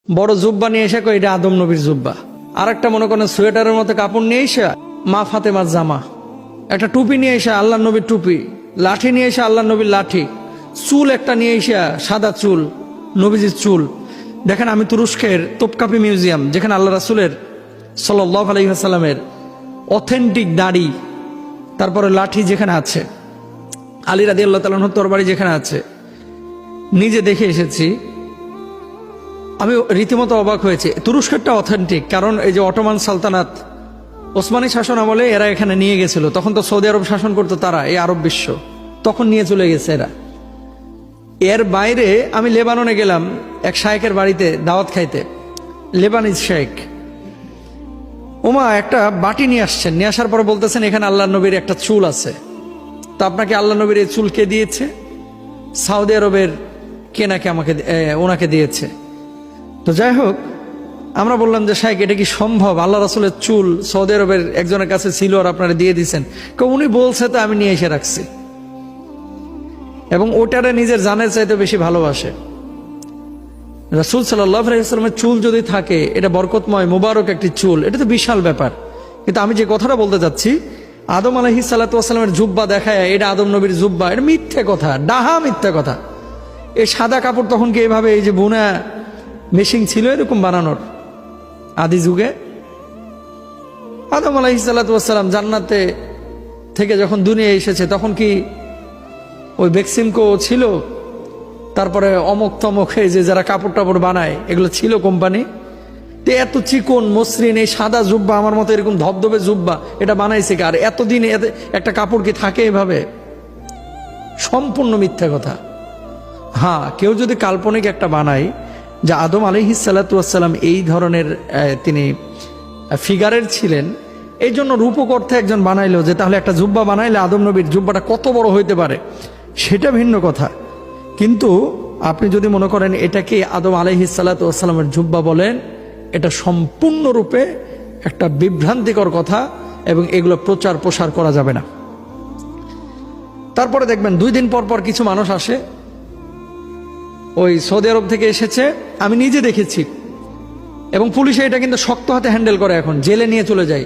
বড় জুব্বা নিয়ে এসে কই এটা আদম নবীর জুব্বা। আর একটা মনে করেন সোয়েটারের মতো কাপড় নিয়ে এসে মা ফাতেমার জামা, একটা টুপি নিয়ে এসে আল্লাহ নবীর টুপি, লাঠি নিয়ে এসে আল্লাহ নবীর লাঠি, চুল একটা নিয়ে এসে সাদা চুল, নবীজির চুল। দেখেন আমি তুরস্কের তোপকাপি মিউজিয়াম, যেখানে আল্লাহ রাসূলের সাল্লাল্লাহু আলাইহি ওয়াসাল্লামের অথেন্টিক দাড়ি, তারপরে লাঠি যেখানে আছে, আলী রাদিয়াল্লাহু তাআলা আনহুর তরবারি যেখানে আছে, নিজে দেখে এসেছি। আমি রীতিমতো অবাক হয়েছি। তুরস্কেরটা অথেন্টিক, কারণ এই যে অটোমান সালতানাত, ওসমানী শাসন আমলে এরা এখানে নিয়ে গেছিল। তখন তো সৌদি আরব শাসন করতো তারা, এই আরব বিশ্ব, তখন নিয়ে চলে গেছে এরা। এর বাইরে আমি লেবাননে গেলাম এক শায়েখের বাড়িতে দাওয়াত খাইতে, লেবানিজ শায়েখ। ওমা একটা বাটি নিয়ে আসছেন, নিয়ে আসার পরে বলতেছেন এখানে আল্লাহ নবীর একটা চুল আছে। তো আপনাকে আল্লাহ নবীর এই চুল কে দিয়েছে? সৌদি আরবের কে নাকি ওনাকে দিয়েছে। তো যাই হোক, আমরা বললাম যে শাইখ এটা কি সম্ভব? আল্লাহ রাসূলের চুল সৌদি আরবের একজনের কাছে ছিল আর আপনারা দিয়ে দিচ্ছেন? উনি বলছে তো আমি নিয়ে এসে রাখছি। এবং ওটারে নিজের জানের চাইতে বেশি ভালোবাসে। রাসূল সাল্লাল্লাহু আলাইহি ওয়াসাল্লামের চুল যদি থাকে, এটা বরকতময় মুবারক একটি চুল, এটা তো বিশাল ব্যাপার। কিন্তু আমি যে কথাটা বলতে যাচ্ছি, আদম আলাইহিস সালাতু ওয়াসাল্লামের জুব্বা দেখায় এটা আদম নবীর জুব্বা, এটা মিথ্যে কথা, ডাহা মিথ্যে কথা। এই সাদা কাপড় তখন কি এভাবে এই যে বুনা মেশিন ছিল এরকম বানানোর? আদি যুগে আদম আলাইহিস সালাতু ওয়াসসালাম জান্নাতে থেকে যখন দুনিয়া এসেছে, তখন কি ওই বেক্সিমকো ছিল, তারপরে অমক তমক যে যারা কাপড় টাপড় বানায় এগুলো ছিল কোম্পানি? তো এত চিকন মসৃণ এই সাদা জুব্বা, আমার মতো এরকম ধবধবে জুব্বা, এটা বানাইছে কার? এতদিন একটা কাপড় কি থাকে এভাবে? সম্পূর্ণ মিথ্যা কথা। হ্যাঁ, কেউ যদি কাল্পনিক একটা বানায় যে আদম আলাইহিস সালাতু ওয়াসসালাম এই ধরনের তিনি ফিগারের ছিলেন, এই জন্য রূপক অর্থে একজন বানাইলো যে তাহলে একটা জুব্বা বানাইলে আদম নবীর জুব্বাটা কত বড় হইতে পারে, সেটা ভিন্ন কথা। কিন্তু আপনি যদি মনে করেন এটাকে আদম আলাইহিস সালাতু ওয়াসসালামের জুব্বা বলেন, এটা সম্পূর্ণরূপে একটা বিভ্রান্তিকর কথা, এবং এগুলো প্রচার প্রসার করা যাবে না। তারপরে দেখবেন 2 দিন পর পর কিছু মানুষ আসে, ওই সৌদি আরব থেকে এসেছে, আমি নিজে দেখেছি। এবং পুলিশে এটা কিন্তু শক্ত হাতে হ্যান্ডেল করে, এখন জেলে নিয়ে চলে যায়।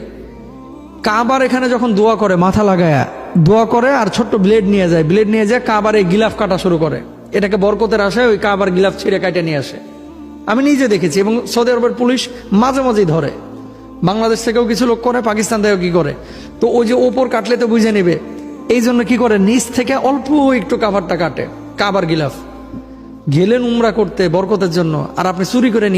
কাবার এখানে যখন দোয়া করে, মাথা লাগায়া দোয়া করে আর ছোট্ট ব্লেড নিয়ে যায়, কাবার এই গিলাফ কাটা শুরু করে। এটাকে বরকতের আশায় ওই কাবার গিলাফ ছিঁড়ে কাটে নিয়ে আসে। আমি নিজে দেখেছি। এবং সৌদি আরবের পুলিশ মাঝে মাঝেই ধরে, বাংলাদেশ থেকেও কিছু লোক করে, পাকিস্তান থেকেও কি করে। তো ওই যে ওপর কাটলে তো বুঝে নেবে, এই জন্য কি করে নিচ থেকে অল্প একটু কাবারটা কাটে, কাবার গিলাফ। গেলেন উমরা করতে বরকতের জন্য, আর আপনি চুরি করে নিয়ে